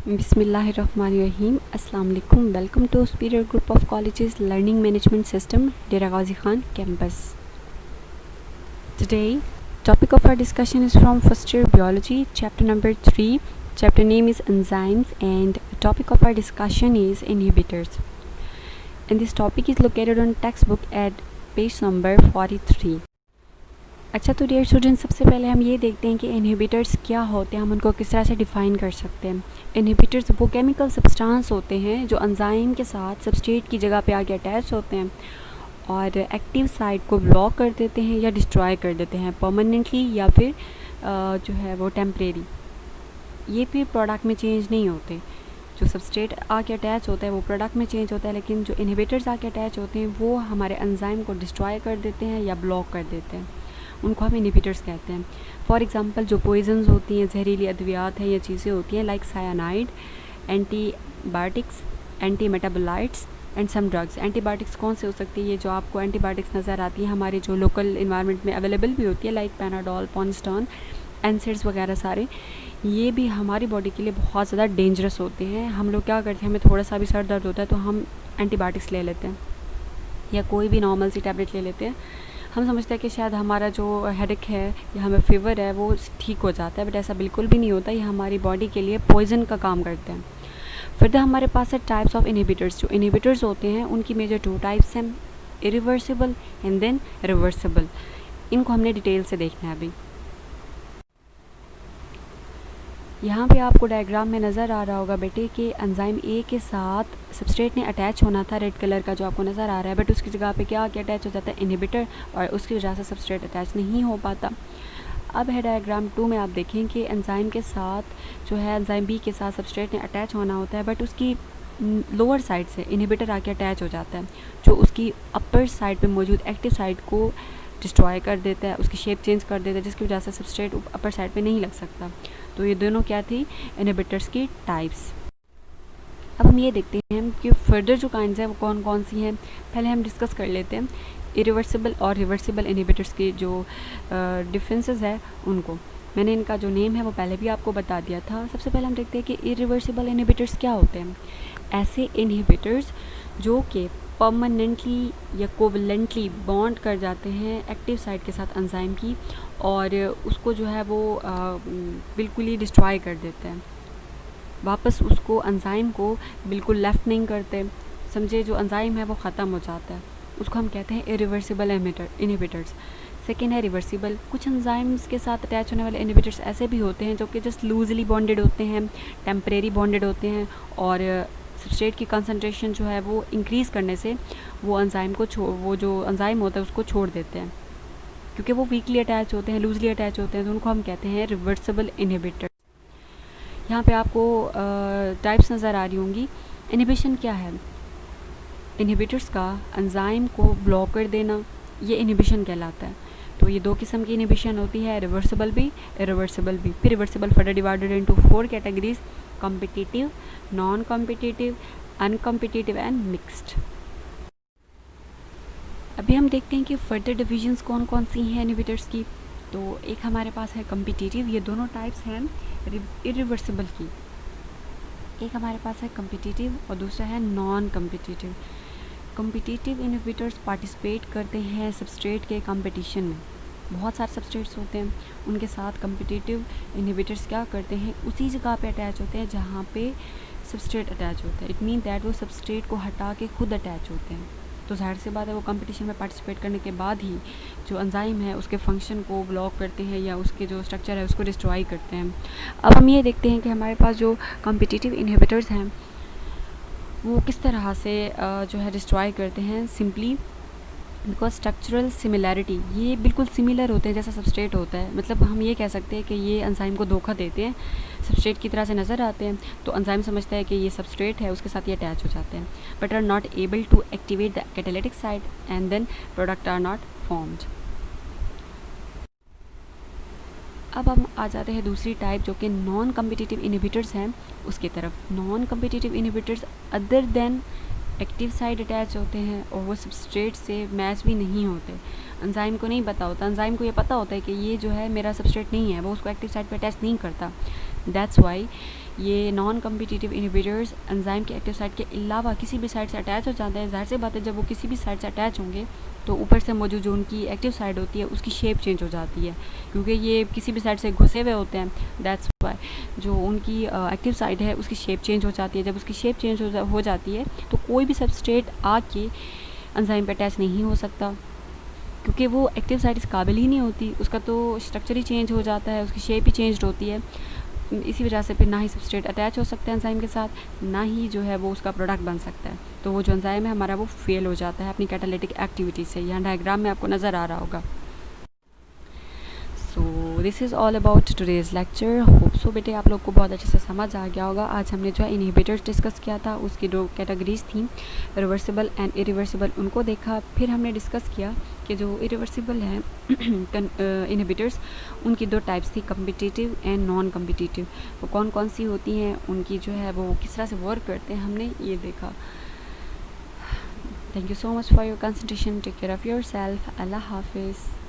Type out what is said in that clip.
Bismillahirrahmanirrahim. Assalamu alaikum. Welcome to Superior Group of Colleges Learning Management System, Dera Ghazi Khan campus. Today, topic of our discussion is from first year biology, chapter number 3. Chapter name is enzymes and topic of our discussion is inhibitors. And this topic is located on textbook at page number 43. अच्छा, तो dear students, सबसे पहले हम ये देखते हैं कि inhibitors क्या होते हैं, हम उनको किस तरह से डिफ़ाइन कर सकते हैं। इनहिबिटर्स वो केमिकल सब्सटेंस होते हैं जो एंजाइम के साथ सब्सट्रेट की जगह पे आके अटैच होते हैं और एक्टिव साइट को ब्लॉक कर देते हैं या डिस्ट्रॉय कर देते हैं परमानेंटली या फिर जो है वो टेम्परेरी। ये फिर प्रोडक्ट में चेंज नहीं होते। जो सब्सट्रेट आके अटैच होता है वो प्रोडक्ट में चेंज होता है, लेकिन जो इनहिबिटर्स आके अटैच होते हैं वो हमारे एंजाइम को डिस्ट्रॉय कर देते हैं या ब्लॉक कर देते हैं। उनको हम इनहिबिटर्स कहते हैं। फॉर एग्ज़ाम्पल जो पॉइजन्स होती हैं, जहरीली अद्वियात हैं या चीज़ें होती हैं like cyanide, antibiotics, anti metabolites and some drugs. Antibiotics कौन से हो सकती है? ये जो आपको एंटीबायोटिक्स नज़र आती है हमारे जो लोकल इन्वायरमेंट में अवेलेबल भी होती है लाइक पैनाडोल, पॉन्स्टॉन, एनसिड्स वगैरह सारे, ये भी हमारी बॉडी के लिए बहुत ज़्यादा डेंजरस होते हैं। हम लोग क्या करते हैं, हमें थोड़ा सा भी सर दर्द होता है तो हम एंटीबायोटिक्स ले लेते हैं या कोई भी नॉर्मल सी टैबलेट ले लेते हैं। हम समझते हैं कि शायद हमारा जो हेडेक है या हमें फ़ीवर है वो ठीक हो जाता है, बट ऐसा बिल्कुल भी नहीं होता। ये हमारी बॉडी के लिए पॉइजन का काम करते हैं। फिर हमारे पास है टाइप्स ऑफ इनहिबिटर्स। जो इनहिबिटर्स होते हैं उनकी मेजर 2 टाइप्स हैं, इरिवर्सिबल एंड देन रिवर्सिबल। इनको हमने डिटेल से देखना है अभी। यहाँ पे आपको डायग्राम में नज़र आ रहा होगा बेटे कि एंजाइम ए के साथ सब्सट्रेट ने अटैच होना था, रेड कलर का जो आपको नज़र आ रहा है, बट उसकी जगह पे क्या अटैच हो जाता है, इनहिबिटर, और उसकी वजह से सब्सट्रेट अटैच नहीं हो पाता। अब है डायग्राम 2 में आप देखें कि एंजाइम के साथ जो है एंजाइम बी के साथ सब्सट्रेट ने अटैच होना होता है, बट उसकी लोअर साइड से इनहिबिटर आके अटैच हो जाता है जो उसकी अपर साइड पे मौजूद एक्टिव साइड को डिस्ट्रॉय कर देता है, उसकी शेप चेंज कर देता है, जिसकी वजह से सब्सट्रेट अपर साइड पे नहीं लग सकता। तो ये दोनों क्या थी, इनहिबिटर्स की टाइप्स। अब हम ये देखते हैं कि फर्दर जो काइंड्स हैं वो कौन कौन सी हैं। पहले हम डिस्कस कर लेते हैं इरिवर्सिबल और रिवर्सिबल इनहिबिटर्स की जो डिफरेंसेस है उनको। मैंने इनका जो नेम है वो पहले भी आपको बता दिया था। सबसे पहले हम देखते हैं कि इरिवर्सिबल इनहिबिटर्स क्या होते हैं। ऐसे इनहिबिटर्स जो कि परमानेंटली या कोवलेंटली बॉन्ड कर जाते हैं एक्टिव साइट के साथ एंजाइम की और उसको जो है वो बिल्कुल ही डिस्ट्रॉय कर देते हैं, वापस उसको एंजाइम को बिल्कुल लेफ़्ट नहीं करते। समझे, जो एंजाइम है वो ख़त्म हो जाता है, उसको हम कहते हैं इरिवर्सिबल इनहिबिटर्स। सेकेंड है रिवर्सिबल। कुछ एंजाइम्स के साथ अटैच होने वाले इनहिबिटर्स ऐसे भी होते हैं जो कि जस्ट लूजली बॉन्डेड होते हैं, टेम्परेरी बॉन्डेड होते हैं और सब्सट्रेट की कंसंट्रेशन जो है वो इंक्रीज़ करने से वो एंजाइम को वो जो एंजाइम होता है उसको छोड़ देते हैं, क्योंकि वो वीकली अटैच होते हैं, लूजली अटैच होते हैं, तो उनको हम कहते हैं रिवर्सिबल इनहिबिटर। यहाँ पे आपको टाइप्स नज़र आ रही होंगी। इनहिबिशन क्या है? इनहिबिटर्स का एंजाइम को ब्लॉक कर देना, ये इनहिबिशन कहलाता है। तो ये 2 किस्म की इनहिबिशन होती है, रिवर्सिबल भी, इरिवर्सिबल भी। फिर reversible further divided into 4 categories: competitive, non competitive, uncompetitive and mixed. अभी हम देखते हैं कि फर्दर डिविजन्स कौन कौन सी हैं इनहिबिटर्स की। तो एक हमारे पास है कॉम्पिटिटिव, ये दोनों टाइप्स हैं इरिवर्सिबल की। एक हमारे पास है कॉम्पिटिटिव और दूसरा है non competitive. Competitive inhibitors participate करते हैं सब्सट्रेट के कंपटीशन में। बहुत सारे सब्सट्रेट्स होते हैं, उनके साथ कॉम्पिटिटिव इनहिबिटर्स क्या करते हैं, उसी जगह पे अटैच होते हैं जहाँ पे सब्सट्रेट अटैच होता है। इट मीन दैट वो सब्सट्रेट को हटा के खुद अटैच होते हैं। तो जाहिर सी बात है वो कंपटीशन में पार्टिसिपेट करने के बाद ही जो एंजाइम है उसके फंक्शन को ब्लॉक करते हैं या उसके जो स्ट्रक्चर है उसको डिस्ट्रॉय करते हैं। अब हम ये देखते हैं कि हमारे पास जो कॉम्पिटिटिव इनहिबिटर्स हैं वो किस तरह से जो है डिस्ट्रॉय करते हैं। सिंपली बिकॉज स्ट्रक्चरल सिमिलैरिटी, ये बिल्कुल सिमिलर होते हैं जैसा सब्सट्रेट होता है। मतलब हम ये कह सकते हैं कि ये एंजाइम को धोखा देते हैं, सब्सट्रेट की तरह से नज़र आते हैं, तो एंजाइम समझता है कि ये सब्सट्रेट है, उसके साथ ये अटैच हो जाते हैं, but are not able to activate the catalytic site and then product are not formed. अब हम आ जाते हैं दूसरी टाइप जो कि नॉन कॉम्पिटिटिव इनहिबिटर्स हैं उसकी तरफ। Non competitive inhibitors other than active side attach होते हैं और वो सब्सट्रेट से मैच भी नहीं होते। एंजाइम को नहीं पता होता, एंजाइम को ये पता होता है कि ये जो है मेरा सब्सट्रेट नहीं है, वो उसको एक्टिव साइड पे अटैच नहीं करता, दैट्स वाई ये नॉन कम्पिटिटिव इनहिबिटर्स एंजाइम के एक्टिव साइट के अलावा किसी भी साइट से अटैच हो जाते हैं। ज़ाहिर सी बात है, जब वो किसी भी साइट से अटैच होंगे तो ऊपर से मौजूद जो उनकी एक्टिव साइट होती है उसकी शेप चेंज हो जाती है, क्योंकि ये किसी भी साइट से घुसे हुए होते हैं। दैट्स वाई जो उनकी एक्टिव साइट है उसकी शेप चेंज हो जाती है। जब उसकी शेप चेंज हो जाती है तो कोई भी सबस्ट्रेट आके एंजाइम पे अटैच नहीं हो सकता, क्योंकि वो एक्टिव साइट इस काबिल ही नहीं होती। उसका तो स्ट्रक्चर ही चेंज हो जाता है, उसकी शेप ही चेंज होती है। इसी वजह से फिर ना ही सबस्ट्रेट अटैच हो सकते हैं एंजाइम के साथ, ना ही जो है वो उसका प्रोडक्ट बन सकता है। तो वो जो एंजाइम है हमारा वो फेल हो जाता है अपनी कैटालिटिक एक्टिविटी से। यहाँ डायग्राम में आपको नज़र आ रहा होगा। So this is all about today's lecture. Hope so बेटे आप लोग को बहुत अच्छे से समझ आ गया होगा। आज हमने जो है इनहिबिटर्स डिस्कस किया था, उसकी दो कैटेगरीज थी, रिवर्सिबल एंड इरिवर्सिबल, उनको देखा। फिर हमने डिस्कस किया कि जो इरिवर्सिबल है इनहिबिटर्स, उनकी दो टाइप्स थी, कम्पिटिटिव एंड नॉन कम्पिटिटिव। वो कौन कौन सी होती हैं, उनकी जो है वो किस तरह से वर्क करते हैं, हमने ये देखा। Thank you so much for your concentration. Take care of yourself. अल्लाह हाफिज़।